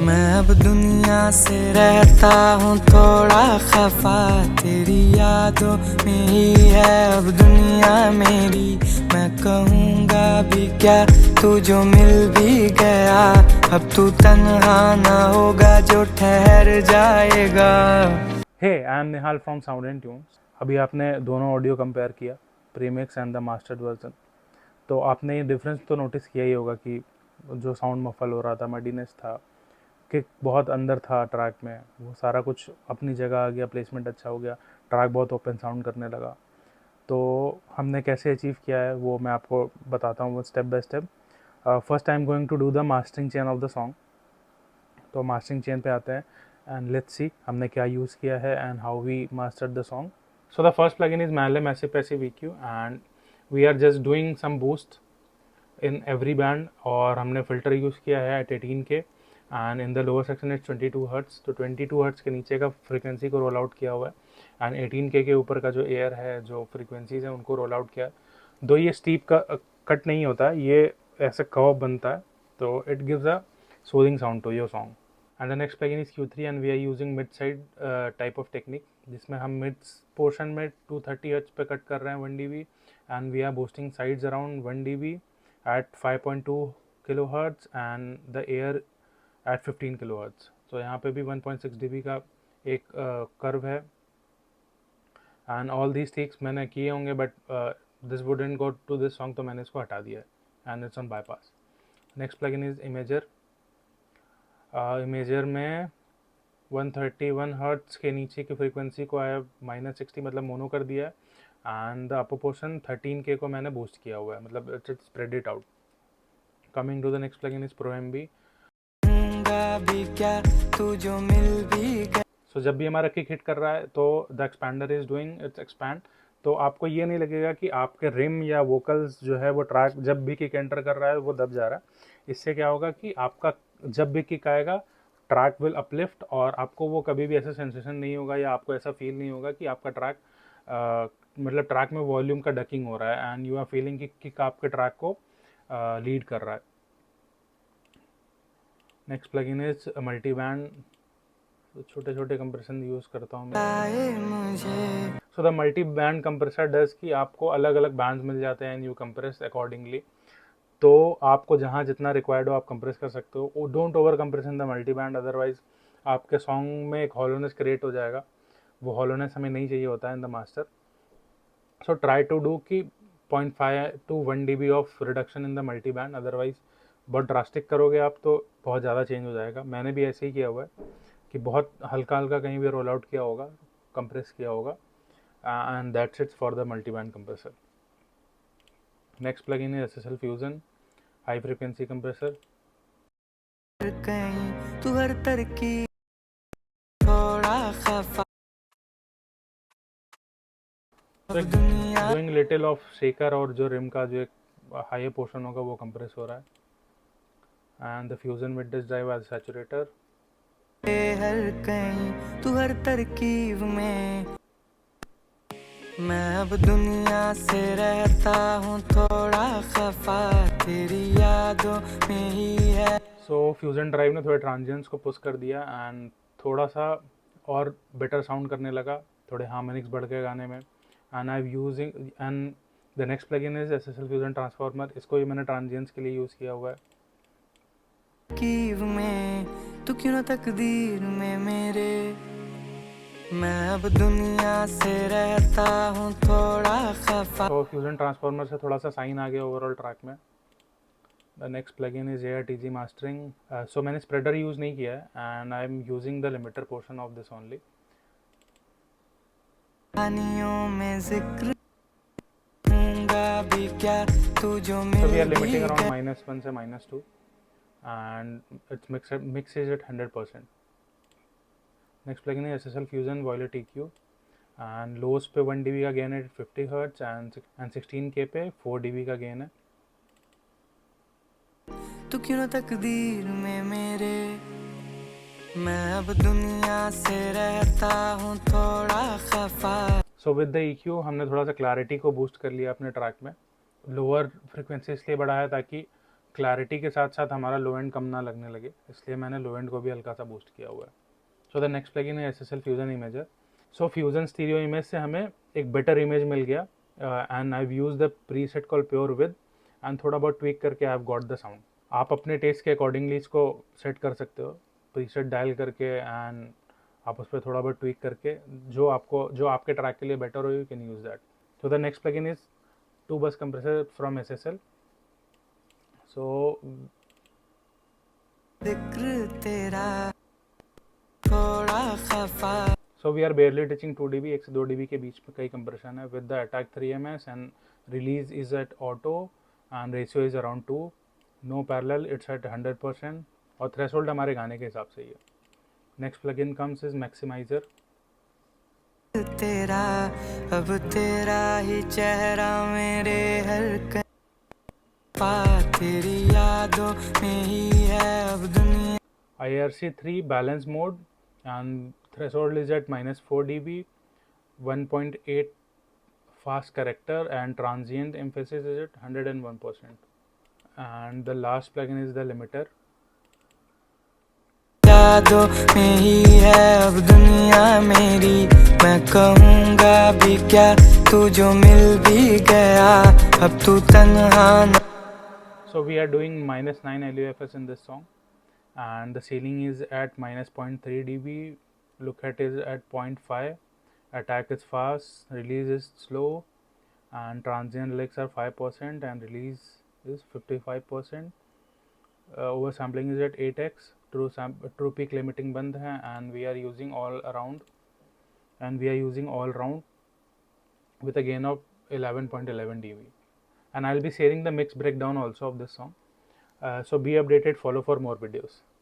मैं अब दुनिया से रहता हूँ थोड़ा खफा, तेरी यादों में ही है अब दुनिया मेरी। मैं कहूँगा भी क्या तू जो मिल भी गया, अब तू तन्हा ना होगा जो ठहर जाएगा। Hey, I am Nihal from sound and tunes. अभी आपने दोनों ऑडियो कंपेयर किया, premix and the mastered version. तो आपने ये डिफरेंस तो नोटिस किया ही होगा कि जो साउंड मफल हो रहा था, मडीनेस था, किक बहुत अंदर था ट्रैक में, वो सारा कुछ अपनी जगह आ गया, प्लेसमेंट अच्छा हो गया, ट्रैक बहुत ओपन साउंड करने लगा। तो हमने कैसे अचीव किया है वो मैं आपको बताता हूँ step by step. First I am going to do the mastering chain of the song. तो मास्टरिंग चेन पे आते हैं एंड लेट्स सी हमने क्या यूज़ किया है and how we mastered the song. So the first plugin is मैले massive passive EQ and we are just doing some boost in every band. और हमने फ़िल्टर यूज़ किया है at 18K and in the lower section is 22 hertz. तो 22 hertz के नीचे का frequency को रोल आउट किया हुआ है एंड 18K के ऊपर का जो एयर है, जो फ्रीक्वेंसीज है, उनको रोल आउट किया है। दो ये स्टीप का कट नहीं होता, ये ऐसे कर्व बनता है, तो it gives a soothing sound to your song. And the next plugin is Q3 and we are using mid side type of technique, जिसमें हम मिड पोर्शन में 230 हर्ट्ज पे कट कर रहे हैं 1 dB and we are boosting sides around 1 dB at 5.2 kilohertz and the air at 15 kilohertz। तो यहाँ पे भी 1.6 dB का एक कर्व है एंड ऑल दीज थिंग्स मैंने किए होंगे but this wouldn't go to this song, तो मैंने इसको हटा दिया है and it's on bypass. Next plugin is imager. Imager में 131 हर्ट्स के नीचे की फ्रीक्वेंसी को आया -60, मतलब मोनो कर दिया है and the upper portion 13K को मैंने बूस्ट किया हुआ है, मतलब it's spread it out. Coming to the next plugin is pro MB। भी क्या तू जो मिल भी गया। सो जब भी हमारा किक हिट कर रहा है तो the expander is doing it's expand. तो आपको ये नहीं लगेगा कि आपके रिम या वोकल्स जो है वो ट्रैक जब भी किक एंटर कर रहा है वो दब जा रहा है। इससे क्या होगा कि आपका जब भी किक आएगा ट्रैक विल अपलिफ्ट और आपको वो कभी भी ऐसा सेंसेशन नहीं होगा या आपको ऐसा फील नहीं होगा कि आपका ट्रैक मतलब ट्रैक में वॉल्यूम का डकिंग हो रहा है एंड यू आर फीलिंग कि किक आपके ट्रैक को लीड कर रहा है। Next plugin is multi band. छोटे छोटे कंप्रेशन यूज़ करता हूँ मैं। So the multi band compressor does कि आपको अलग अलग बैंड्स मिल जाते हैं एंड यू कंप्रेस अकॉर्डिंगली। तो आपको जहाँ जितना रिक्वायर्ड हो आप कंप्रेस कर सकते हो। Don't over compress in the multi band, otherwise आपके सॉन्ग में एक हॉलोनेस क्रिएट हो जाएगा। वो हॉलोनेस हमें नहीं चाहिए होता है in the master. So try to do कि 0.5 to 1 dB of reduction in the multi band, otherwise बहुत ड्रास्टिक करोगे आप तो बहुत ज़्यादा चेंज हो जाएगा। मैंने भी ऐसे ही किया हुआ है कि बहुत हल्का हल्का कहीं भी रोल आउट किया होगा, कंप्रेस किया होगा and that's it for the multi band compressor. Next plugin है SSL fusion high frequency compressor. कहीं तू हर तरकीब थोड़ा खफा। डूइंग लिटिल ऑफ शेकर और जो रिम का जो एक हाई पोर्शन होगा वो कंप्रेस हो रहा है and the fusion with this drive as saturator. हर कहीं तू हर तरकीब में मैं अब दुनिया से रहता हूँ थोड़ा खफा, तेरी यादों में ही है। सो फ्यूजन ड्राइव ने थोड़े ट्रांजिएंट्स को पुश कर दिया एंड थोड़ा सा और बेटर साउंड करने लगा, थोड़े हार्मोनिक्स बढ़ गए गाने में and I using and the next plugin is SSL fusion transformer. इसको भी मैंने ट्रांजिएंट्स के लिए यूज़ किया हुआ है। में तू क्यों ना तकदीर में मेरे, मैं अब दुनिया से रहता हूँ थोड़ा खफा। तो फ्यूजन ट्रांसफार्मर से थोड़ा सा साइन आ गया ओवरऑल ट्रैक में। The next plugin is ARTG mastering. So मैंने स्प्रेडर यूज़ नहीं किया है and I am using the limiter portion of this only. में जिक्र भी क्या तू जो So we are mill limiting भी around गया। -1 से -2 and its mix is at 100%. Next plugin is SSL Fusion Violet EQ and lows पे 1 dB का गेन है 50 हर्ट्ज एंड 16K पे 4 dB का गेन है। तू क्यों ना तकदीर में मेरे, मैं अब दुनिया से रहता हूँ थोड़ा खफा। सो विद द EQ हमने थोड़ा सा क्लैरिटी को बूस्ट कर लिया अपने ट्रैक में। लोअर फ्रिक्वेंसी इसलिए बढ़ाया ताकि क्लैरिटी के साथ साथ हमारा लो एंड कम ना लगने लगे, इसलिए मैंने लो एंड को भी हल्का सा बूस्ट किया हुआ है। सो द नेक्स्ट प्लगइन है SSL फ्यूजन इमेजर। सो फ्यूजन स्टीरियो इमेज से हमें एक बेटर इमेज मिल गया, and I use the pre set call pure with, and थोड़ा बहुत ट्वीक करके I have got the sound. आप अपने टेस्ट के अकॉर्डिंगली इसको सेट कर सकते हो, प्रीसेट डायल करके, एंड आप उस पर थोड़ा बहुत ट्वीक करके जो आपके ट्रैक के लिए बेटर हो, you can use that. So the next plugin is 2-bus compressor from SSL. So जिक्र तेरा थोड़ा खफा we are barely touching 2 dB, 1 से 2 dB के बीच में कई compression है with the attack 3ms, and release is at auto and ratio is around 2, no parallel, it's at 100%, और threshold हमारे गाने के हिसाब से ही है। Next plugin comes is maximizer. तेरा अब तेरा ही चेहरा मेरे हर पा तेरी यादों में ही है अब दुनिया। IRC3 balance mode and threshold is at -4 dB, 1.8 fast character, and transient emphasis is at 101%. And the last plugin is the limiter. यादों में ही है अब दुनिया मेरी, मैं कहूँगा भी क्या तू जो मिल भी गया अब तू तन्हा न। So we are doing -9 LUFS in this song, and the ceiling is at -0.3 dB, look at is at 0.5, attack is fast, release is slow, and transient licks are 5% and release is 55%. Oversampling is at 8x, true peak limiting बंद है, and we are using all round with a gain of 11.11 dB. And I'll be sharing the mix breakdown also of this song. So be updated, follow for more videos.